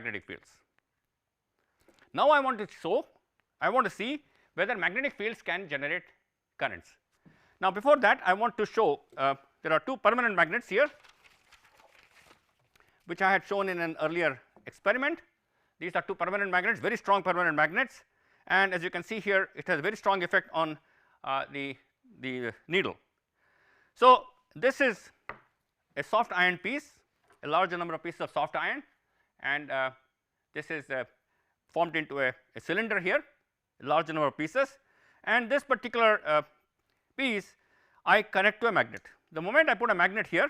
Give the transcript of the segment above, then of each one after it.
magnetic fields. Now I want to see whether magnetic fields can generate currents. Now before that I want to show there are two permanent magnets here, which I had shown in an earlier experiment. These are two permanent magnets, very strong permanent magnets, and as you can see here it has a very strong effect on the needle. So this is a soft iron piece, a large number of pieces of soft iron, and this is formed into a cylinder here, a large number of pieces, and this particular piece I connect to a magnet. The moment I put a magnet here,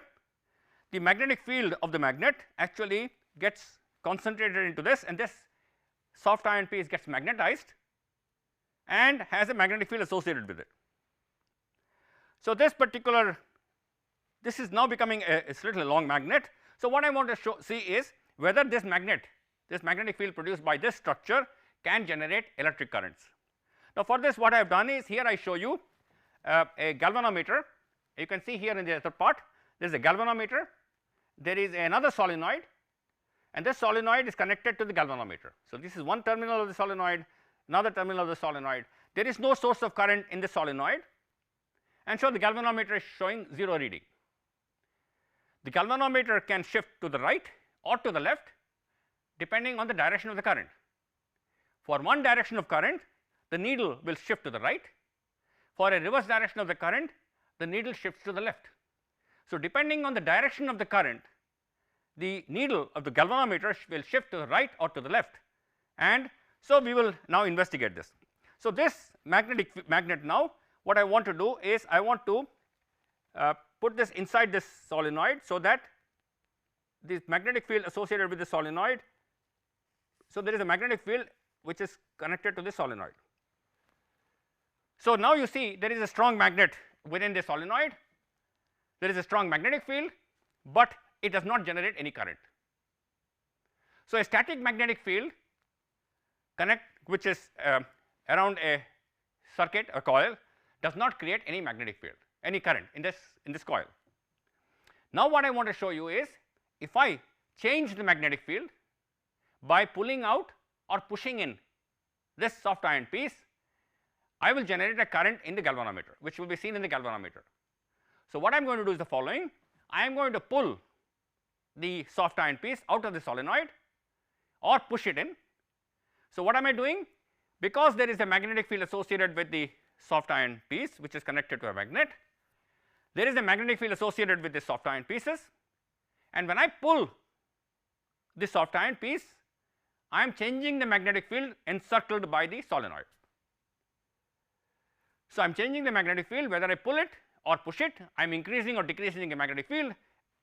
the magnetic field of the magnet actually gets concentrated into this, and this soft iron piece gets magnetized and has a magnetic field associated with it. So this is now becoming a little long magnet. So what I want to see is whether this magnetic field produced by this structure can generate electric currents. Now for this what I have done is, here I show you a galvanometer. You can see here in the other part there is a galvanometer, there is another solenoid, and this solenoid is connected to the galvanometer. So this is one terminal of the solenoid, another terminal of the solenoid. There is no source of current in the solenoid, and so the galvanometer is showing 0 reading. The galvanometer can shift to the right or to the left depending on the direction of the current. For one direction of current, the needle will shift to the right. For a reverse direction of the current, the needle shifts to the left. So depending on the direction of the current, the needle of the galvanometer will shift to the right or to the left, and so we will now investigate this. So this magnet now, what I want to do is I want to put this inside this solenoid, so that the magnetic field associated with the solenoid, so there is a magnetic field which is connected to the solenoid. So now you see there is a strong magnet within the solenoid, there is a strong magnetic field, but it does not generate any current. So a static magnetic field which is around a circuit or coil does not create any magnetic field, any current in this coil. Now what I want to show you is, if I change the magnetic field by pulling out or pushing in this soft iron piece, I will generate a current in the galvanometer, which will be seen in the galvanometer. So what I am going to do is the following: I am going to pull the soft iron piece out of the solenoid or push it in. So what am I doing? Because there is a magnetic field associated with the soft iron piece which is connected to a magnet, there is a magnetic field associated with the soft iron pieces, and when I pull the soft iron piece, I am changing the magnetic field encircled by the solenoid. So I am changing the magnetic field, whether I pull it or push it, I am increasing or decreasing the magnetic field,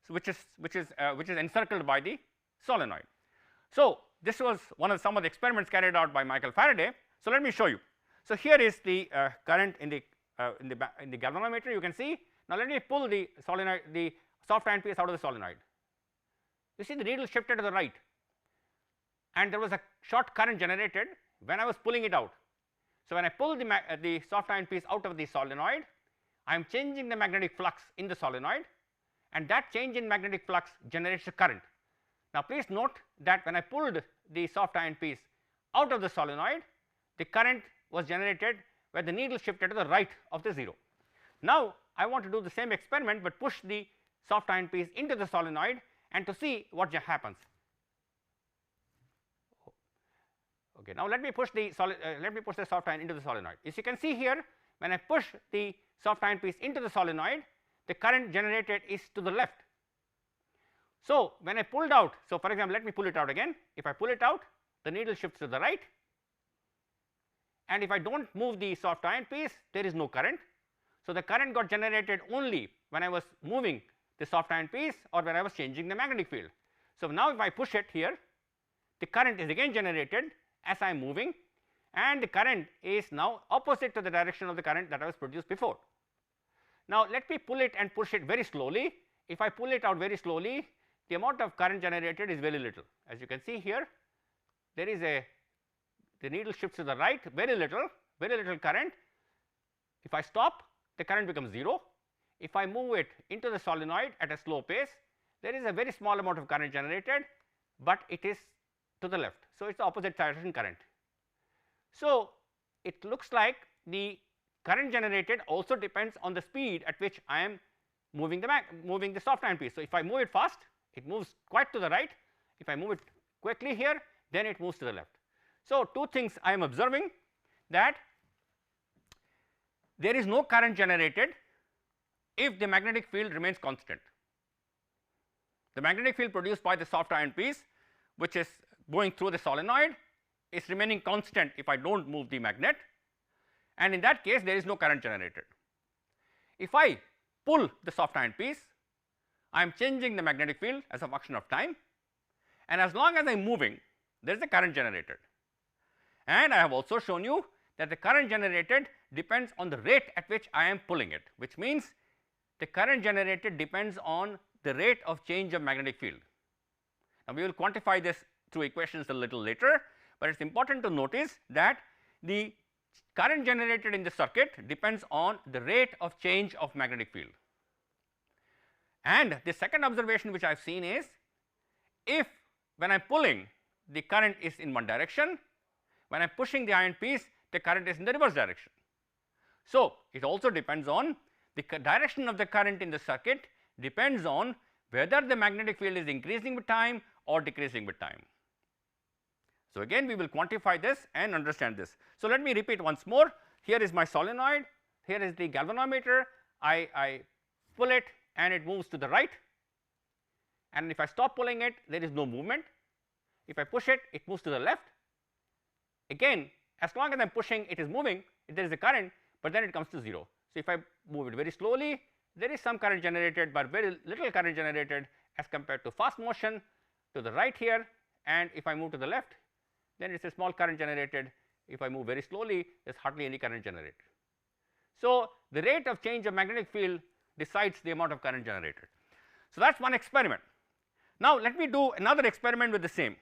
so which is encircled by the solenoid. So this was some of the experiments carried out by Michael Faraday. So let me show you. So here is the current in the galvanometer. You can see. Now let me pull the soft iron piece out of the solenoid. You see the needle shifted to the right, and there was a short current generated when I was pulling it out. So when I pull the soft iron piece out of the solenoid, I am changing the magnetic flux in the solenoid, and that change in magnetic flux generates a current. Now please note that when I pulled the soft iron piece out of the solenoid, the current was generated where the needle shifted to the right of the 0. Now I want to do the same experiment, but push the soft iron piece into the solenoid and to see what happens. Okay, now let me push the soft iron into the solenoid. As you can see here, when I push the soft iron piece into the solenoid, the current generated is to the left. So when I pulled out, so for example, let me pull it out again. If I pull it out, the needle shifts to the right, and if I do not move the soft iron piece, there is no current. So the current got generated only when I was moving the soft iron piece or when I was changing the magnetic field. So now if I push it here, the current is again generated as I am moving, and the current is now opposite to the direction of the current that I was produced before. Now let me pull it and push it very slowly. If I pull it out very slowly, the amount of current generated is very little. As you can see here, there is the needle shifts to the right, very little current. If I stop, the current becomes 0. If I move it into the solenoid at a slow pace, there is a very small amount of current generated, but it is to the left. So, it is the opposite direction current. So, it looks like the current generated also depends on the speed at which I am moving the soft iron piece. So, if I move it fast, it moves quite to the right. If I move it quickly here, then it moves to the left. So, two things I am observing, that there is no current generated if the magnetic field remains constant. The magnetic field produced by the soft iron piece, which is going through the solenoid, is remaining constant if I do not move the magnet, and in that case there is no current generated. If I pull the soft iron piece, I am changing the magnetic field as a function of time, and as long as I am moving, there is a current generated. And I have also shown you that the current generated depends on the rate at which I am pulling it, which means the current generated depends on the rate of change of magnetic field. Now, we will quantify this through equations a little later, but it is important to notice that the current generated in the circuit depends on the rate of change of magnetic field. And the second observation which I have seen is, if when I am pulling, the current is in one direction, when I am pushing the iron piece, the current is in the reverse direction. So, it also depends on the direction of the current in the circuit depends on whether the magnetic field is increasing with time or decreasing with time. So, again we will quantify this and understand this. So, let me repeat once more. Here is my solenoid, here is the galvanometer, I pull it and it moves to the right, and if I stop pulling it, there is no movement. If I push it, it moves to the left. Again, as long as I am pushing, it is moving, there is a current, but then it comes to 0. So, if I move it very slowly, there is some current generated, but very little current generated as compared to fast motion to the right here, and if I move to the left, then it is a small current generated. If I move very slowly, there is hardly any current generated. So, the rate of change of magnetic field decides the amount of current generated. So, that is one experiment. Now, let me do another experiment with the same.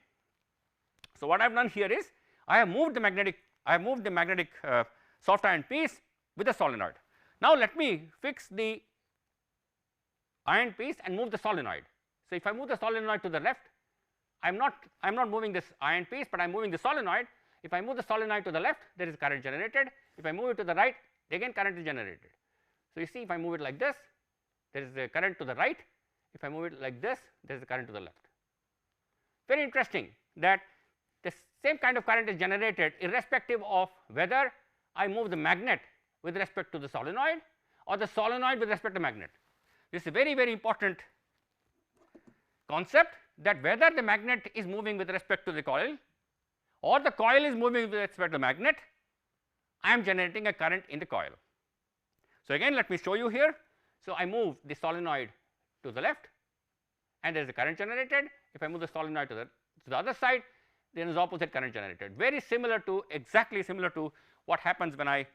So, what I have done here is, I have moved the magnetic soft iron piece with a solenoid. Now, let me fix the iron piece and move the solenoid. So, if I move the solenoid to the left, I am not moving this iron piece, but I am moving the solenoid. If I move the solenoid to the left, there is current generated. If I move it to the right, again current is generated. So, you see, if I move it like this, there is a current to the right. If I move it like this, there is a current to the left. Very interesting that the same kind of current is generated irrespective of whether I move the magnet with respect to the solenoid or the solenoid with respect to magnet. This is a very, very important concept, that whether the magnet is moving with respect to the coil or the coil is moving with respect to the magnet, I am generating a current in the coil. So, again let me show you here. So, I move the solenoid to the left and there is a current generated. If I move the solenoid to the other side, there is opposite current generated, very similar to, exactly similar to what happens when I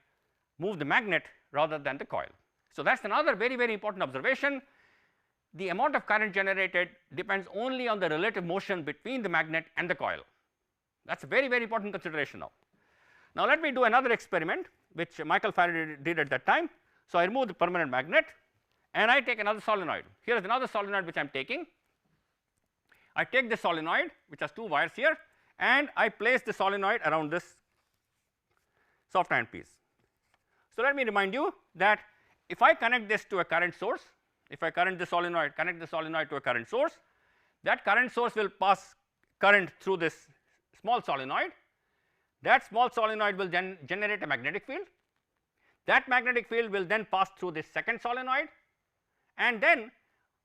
move the magnet rather than the coil. So, that is another very, very important observation. The amount of current generated depends only on the relative motion between the magnet and the coil. That is a very, very important consideration now. Now, let me do another experiment which Michael Faraday did at that time. So, I remove the permanent magnet and I take another solenoid. Here is another solenoid which I am taking. I take the solenoid which has two wires here, and I place the solenoid around this soft iron piece. So, let me remind you that if I connect this to a current source, if I connect the solenoid to a current source, that current source will pass current through this small solenoid. That small solenoid will then generate a magnetic field. That magnetic field will then pass through this second solenoid, and then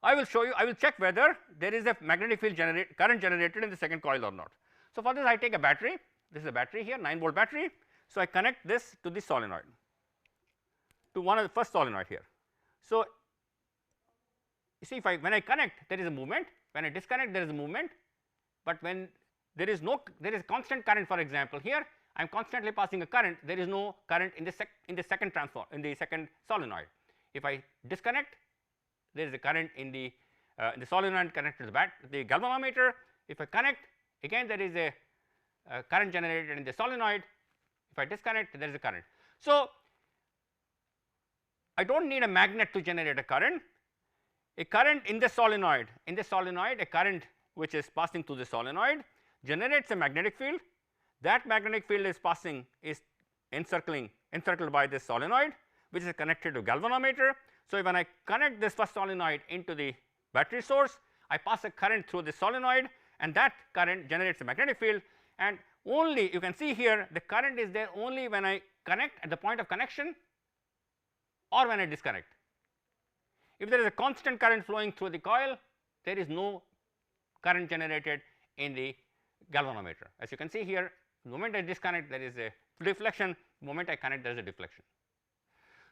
I will show you, I will check whether there is a magnetic field current generated in the second coil or not. So, for this I take a battery, this is a battery here, 9-volt battery. So, I connect this to the solenoid, to one of the first solenoid here. So, you see, when I connect, there is a movement, when I disconnect there is a movement, but when there is constant current, for example here I am constantly passing a current, there is no current in the second solenoid. If I disconnect, there is a current in the solenoid connected to the galvanometer. If I connect, again there is a current generated in the solenoid. If I disconnect, there is a current. So, I do not need a magnet to generate a current in the solenoid, a current which is passing through the solenoid generates a magnetic field. That magnetic field is encircled by this solenoid, which is connected to galvanometer. So, when I connect this first solenoid into the battery source, I pass a current through the solenoid, and that current generates a magnetic field, and only you can see here the current is there only when I connect at the point of connection or when I disconnect. If there is a constant current flowing through the coil, there is no current generated in the galvanometer. As you can see here, the moment I disconnect, there is a deflection, the moment I connect, there is a deflection.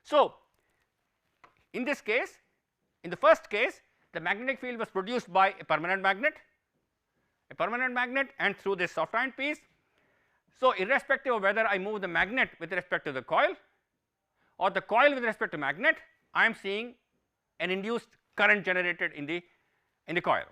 So, in this case, in the first case, the magnetic field was produced by a permanent magnet and through this soft iron piece. So, irrespective of whether I move the magnet with respect to the coil or the coil with respect to magnet, I am seeing an induced current generated in the coil.